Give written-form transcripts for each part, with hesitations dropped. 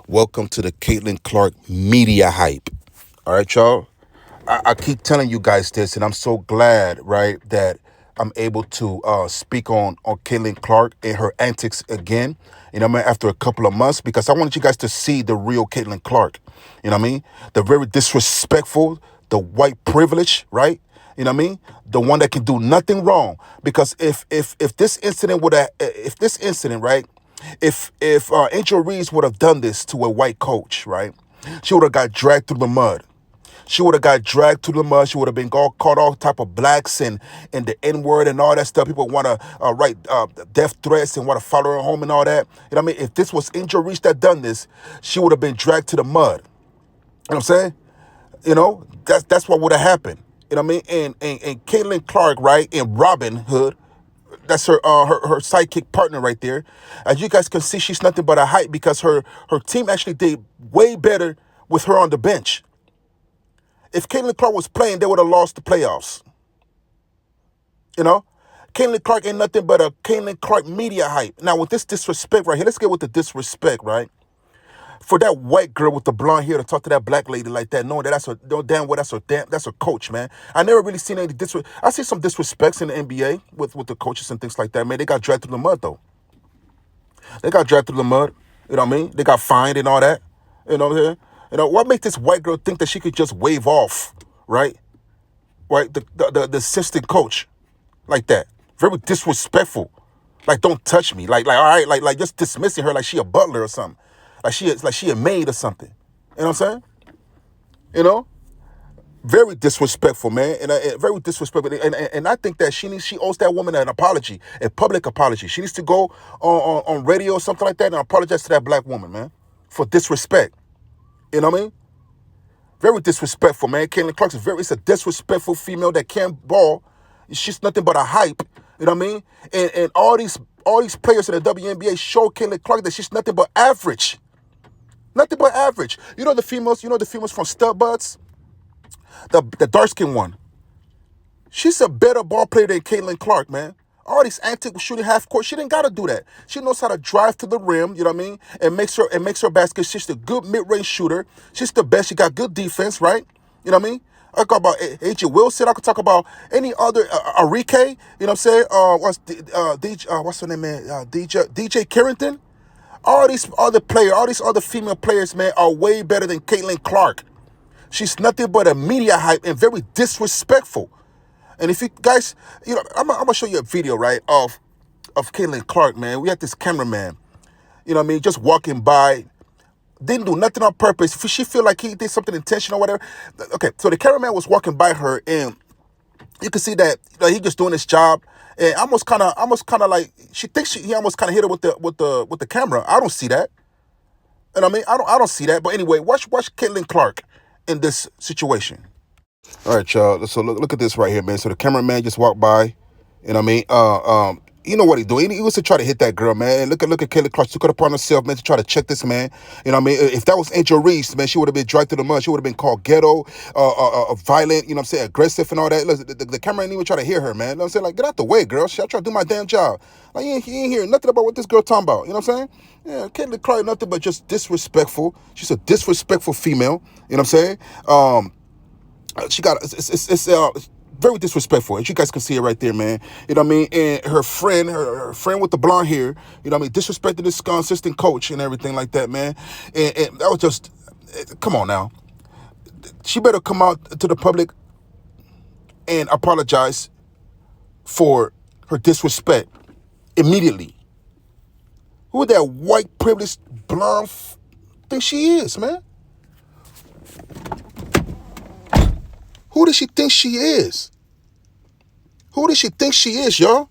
Welcome to the Caitlin Clark Media Hype. All right, y'all. I keep telling you guys this, and I'm so glad, right, that I'm able to speak on Caitlin Clark and her antics again. You know what I mean? After a couple of months, because I wanted you guys to see the real Caitlin Clark. You know what I mean? The very disrespectful, the white privilege, right? You know what I mean? The one that can do nothing wrong. Because if this incident would have, if this incident, right, if Angel Reese would have done this to a white coach, right, she would have got dragged through the mud. She would have got dragged to the mud. She would have been caught all type of blacks and the N word and all that stuff. People want to write death threats and want to follow her home and all that. You know what I mean? If this was Angel Reese that done this, she would have been dragged to the mud. You know what I'm saying? You know, that's what would have happened. You know what I mean? And Caitlin Clark, right, and Robin Hood, that's her sidekick partner right there. As you guys can see, she's nothing but a hype because her team actually did way better with her on the bench. If Caitlin Clark was playing, they would have lost the playoffs. You know? Caitlin Clark ain't nothing but a Caitlin Clark media hype. Now, with this disrespect right here, let's get with the disrespect, right? For that white girl with the blonde hair to talk to that black lady like that, knowing that that's her, no damn well that's her coach, man. I never really seen any disrespect. I see some disrespects in the NBA with the coaches and things like that, man. They got dragged through the mud though. They got dragged through the mud. You know what I mean? They got fined and all that. You know what I'm saying? You know what makes this white girl think that she could just wave off, right? Right? The assistant coach, like that, very disrespectful. Like, don't touch me. Like all right, like just dismissing her like she a butler or something. Like she a maid or something. You know what I'm saying? You know, very disrespectful, man, and very disrespectful. And I think that she owes that woman an apology, a public apology. She needs to go on radio or something like that and apologize to that black woman, man, for disrespect. You know what I mean? Very disrespectful, man. Caitlin Clark's it's a disrespectful female that can't ball. She's nothing but a hype. You know what I mean? And all these players in the WNBA show Caitlin Clark that she's nothing but average. Nothing but average. You know the females from Stud Buds? The dark skinned one. She's a better ball player than Caitlin Clark, man. All these antics shooting half court, she didn't gotta do that. She knows how to drive to the rim, you know what I mean, and makes her basket. She's a good mid-range shooter. She's the best. She got good defense, right? You know what I mean? I could talk about AJ Wilson. I could talk about any other Arike. You know what I'm saying? What's her name, man? DJ Carrington. All these other female players, man, are way better than Caitlin Clark. She's nothing but a media hype and very disrespectful. And if you guys, I'm gonna show you a video, right, of Caitlin Clark, man. We had this cameraman, you know what I mean, just walking by, didn't do nothing on purpose. If she feel like he did something intentional or whatever. Okay, so the cameraman was walking by her, and you can see that he just doing his job, and almost kind of like she thinks he almost kind of hit her with the camera. I don't see that, and I mean, I don't see that. But anyway, watch Caitlin Clark in this situation. All right, y'all. So look at this right here, man. So the cameraman just walked by. You know what I mean? You know what he doing? He was to try to hit that girl, man. Look at Kelly Clark. She took it upon herself, man, to try to check this man. You know what I mean? If that was Angel Reese, man, she would have been dragged to the mud. She would have been called ghetto, violent. You know what I'm saying? Aggressive and all that. Look, the camera didn't even try to hear her, man. You know what I'm saying? Like, get out the way, girl. Shit, I try to do my damn job. Like, you ain't hearing nothing about what this girl talking about. You know what I'm saying? Yeah, Kelly Clark, nothing but just disrespectful. She's a disrespectful female. You know what I'm saying? She got it's very disrespectful, as you guys can see it right there, man. You know what I mean? And her friend with the blonde hair, you know what I mean, disrespected this consistent coach and everything like that, man. And that was just, come on now. She better come out to the public and apologize for her disrespect immediately. Who that white privileged blonde think she is, man? Who does she think she is? Who does she think she is, y'all?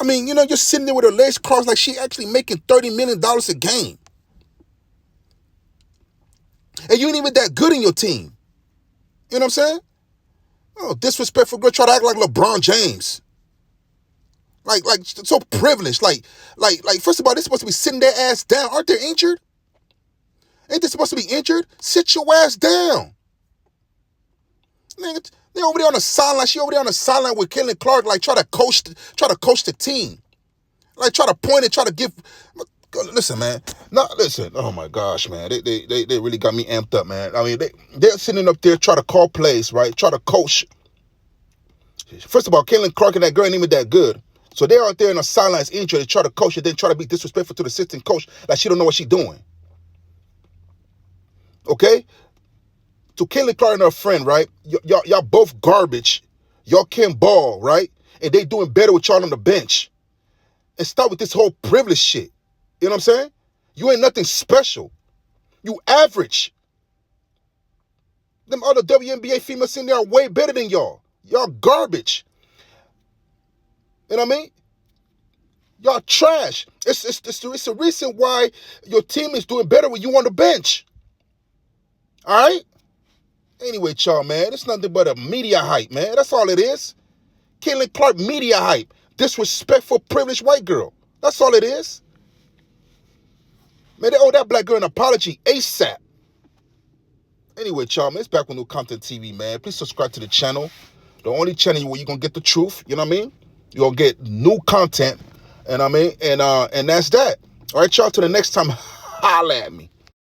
I mean, just sitting there with her legs crossed like she actually making $30 million a game. And you ain't even that good in your team. You know what I'm saying? Oh, disrespectful girl try to act like LeBron James. Like so privileged. Like, first of all, they're supposed to be sitting their ass down. Aren't they injured? Ain't they supposed to be injured? Sit your ass down. Nigga, they over there on the sideline. She over there on the sideline with Caitlin Clark, like try to coach the team. Like try to point and try to give. Listen, man. No, listen. Oh my gosh, man. They really got me amped up, man. I mean, they're sitting up there trying to call plays, right? Try to coach. First of all, Caitlin Clark and that girl ain't even that good. So they're out there in a sidelines injury. They try to coach and then try to be disrespectful to the assistant coach like she don't know what she's doing. Okay? To Caitlin Clark and her friend, right? Y'all both garbage. Y'all can't ball, right? And they doing better with y'all on the bench. And start with this whole privilege shit. You know what I'm saying? You ain't nothing special. You average. Them other WNBA females in there are way better than y'all. Y'all garbage. You know what I mean? Y'all trash. It's the reason why your team is doing better when you on the bench. All right? Anyway, y'all, man, it's nothing but a media hype, man. That's all it is. Caitlin Clark media hype. Disrespectful, privileged white girl. That's all it is. Man, they owe that black girl an apology ASAP. Anyway, y'all, man, it's Back with New Content TV, man. Please subscribe to the channel. The only channel where you're going to get the truth, you know what I mean? You're going to get new content, and I mean, and that's that. All right, y'all, till the next time, holla at me.